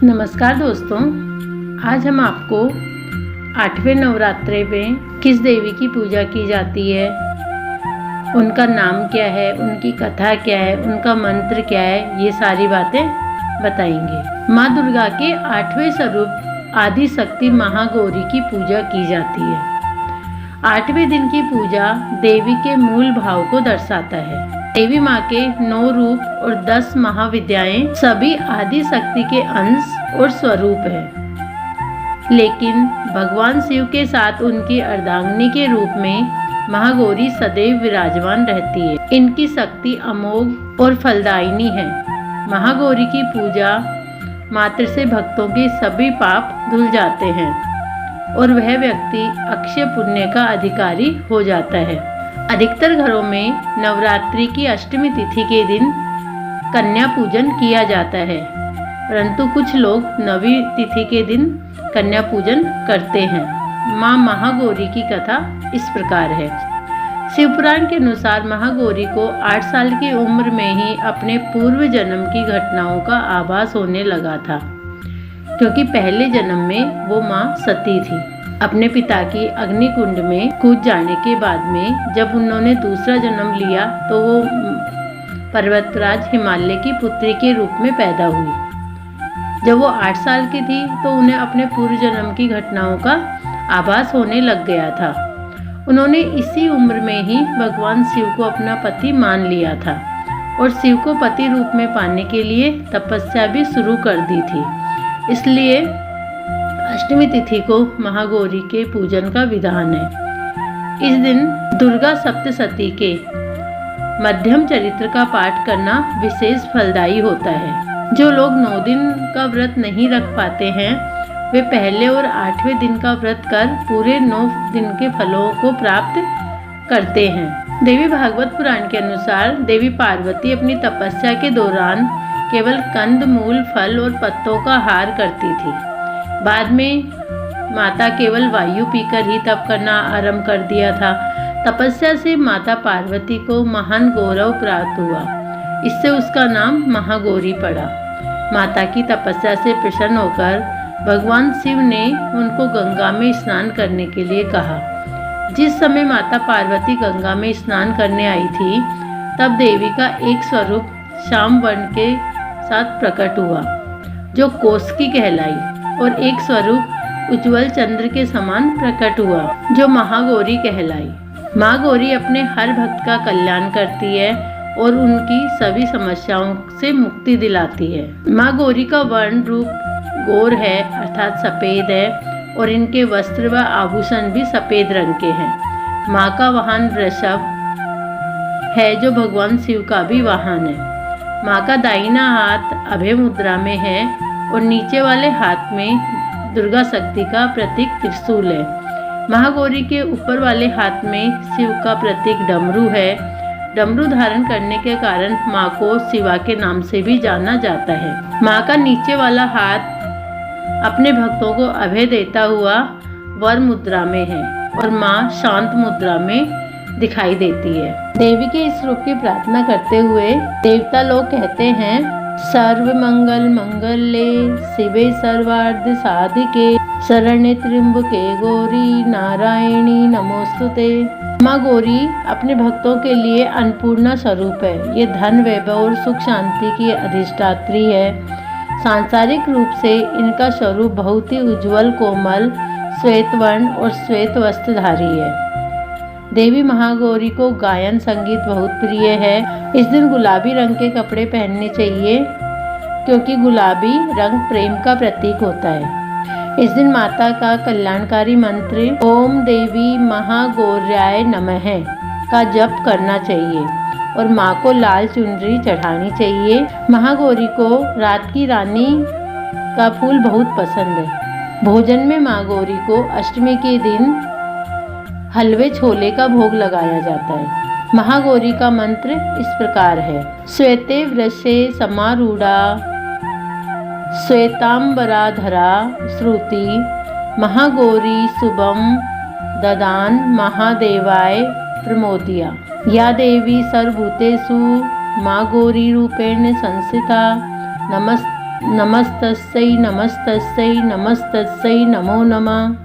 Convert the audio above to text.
नमस्कार दोस्तों, आज हम आपको 8वें नवरात्रे में किस देवी की पूजा की जाती है, उनका नाम क्या है, उनकी कथा क्या है, उनका मंत्र क्या है, ये सारी बातें बताएंगे। माँ दुर्गा के 8वें स्वरूप आदि शक्ति महागौरी की पूजा की जाती है। 8वें दिन की पूजा देवी के मूल भाव को दर्शाता है। देवी माँ के 9 रूप और 10 महाविद्याएं सभी आदि शक्ति के अंश और स्वरूप हैं, लेकिन भगवान शिव के साथ उनकी अर्धांगिनी के रूप में महागौरी सदैव विराजमान रहती है। इनकी शक्ति अमोघ और फलदायिनी है। महागौरी की पूजा मात्र से भक्तों के सभी पाप धुल जाते हैं और वह व्यक्ति अक्षय पुण्य का अधिकारी हो जाता है। अधिकतर घरों में नवरात्रि की अष्टमी तिथि के दिन कन्या पूजन किया जाता है, परंतु कुछ लोग नवी तिथि के दिन कन्या पूजन करते हैं। माँ महागौरी की कथा इस प्रकार है। शिवपुराण के अनुसार महागौरी को 8 साल की उम्र में ही अपने पूर्व जन्म की घटनाओं का आभास होने लगा था, क्योंकि पहले जन्म में वो माँ सती थी। अपने पिता की अग्निकुंड में कूद जाने के बाद में जब उन्होंने दूसरा जन्म लिया तो वो पर्वतराज हिमालय की पुत्री के रूप में पैदा हुई। जब वो 8 साल की थी तो उन्हें अपने पूर्व जन्म की घटनाओं का आभास होने लग गया था। उन्होंने इसी उम्र में ही भगवान शिव को अपना पति मान लिया था और शिव को पति रूप में पाने के लिए तपस्या भी शुरू कर दी थी। इसलिए अष्टमी तिथि को महागौरी के पूजन का विधान है। इस दिन दुर्गा सप्तशती के मध्यम चरित्र का पाठ करना विशेष फलदायी होता है। जो लोग 9 दिन का व्रत नहीं रख पाते हैं वे पहले और 8वें दिन का व्रत कर पूरे 9 दिन के फलों को प्राप्त करते हैं। देवी भागवत पुराण के अनुसार देवी पार्वती अपनी तपस्या के दौरान केवल कंद, मूल, फल और पत्तों का हार करती थी। बाद में माता केवल वायु पीकर ही तप करना आरंभ कर दिया था। तपस्या से माता पार्वती को महान गौरव प्राप्त हुआ। इससे उसका नाम महागौरी पड़ा। माता की तपस्या से प्रसन्न होकर भगवान शिव ने उनको गंगा में स्नान करने के लिए कहा। जिस समय माता पार्वती गंगा में स्नान करने आई थी तब देवी का एक स्वरूप श्याम वर्ण के साथ प्रकट हुआ, जो कौशिकी कहलाई, और एक स्वरूप उज्ज्वल चंद्र के समान प्रकट हुआ, जो महागौरी कहलाई। माँ गौरी अपने हर भक्त का कल्याण करती है और उनकी सभी समस्याओं से मुक्ति दिलाती है। माँ गौरी का वर्ण रूप गौर है, अर्थात सफेद है, और इनके वस्त्र व आभूषण भी सफेद रंग के हैं। माँ का वाहन वृषभ है, जो भगवान शिव का भी वाहन है। माँ का दाहिना हाथ अभय मुद्रा में है और नीचे वाले हाथ में दुर्गा शक्ति का प्रतीक त्रिशूल है। महागौरी के ऊपर वाले हाथ में शिव का प्रतीक डमरू है। डमरू धारण करने के कारण माँ को शिवा के नाम से भी जाना जाता है। माँ का नीचे वाला हाथ अपने भक्तों को अभय देता हुआ वर मुद्रा में है और माँ शांत मुद्रा में दिखाई देती है। देवी के इस रूप की प्रार्थना करते हुए देवता लोग कहते हैं, सर्व मंगल मंगल्ये शिवे सर्वार्थ साधिके शरण्ये त्र्यंबके गौरी नारायणी नमोस्तुते। माँ गौरी अपने भक्तों के लिए अन्नपूर्णा स्वरूप है। ये धन, वैभव और सुख शांति की अधिष्ठात्री है। सांसारिक रूप से इनका स्वरूप बहुत ही उज्ज्वल, कोमल, श्वेत वर्ण और श्वेत वस्त्रधारी है। देवी महागौरी को गायन संगीत बहुत प्रिय है। इस दिन गुलाबी रंग के कपड़े पहनने चाहिए, क्योंकि गुलाबी रंग प्रेम का प्रतीक होता है। इस दिन माता का कल्याणकारी मंत्र ओम देवी महागौर्याय नमः का जप करना चाहिए और माँ को लाल चुनरी चढ़ानी चाहिए। महागौरी को रात की रानी का फूल बहुत पसंद है। भोजन में माँ गौरी को अष्टमी के दिन हलवे छोले का भोग लगाया जाता है। महागौरी का मंत्र इस प्रकार है। श्वेते वृषे समारूढ़ा श्वेतांबराधरा श्रुति महागौरी शुभम ददान महादेवाय प्रमोदिया। या देवी सर्वभूतेषु माँ गौरी रूपेण संस्थिता नमस्तस्यै नमस्तस्यै नमस्तस्यै नमो नमः।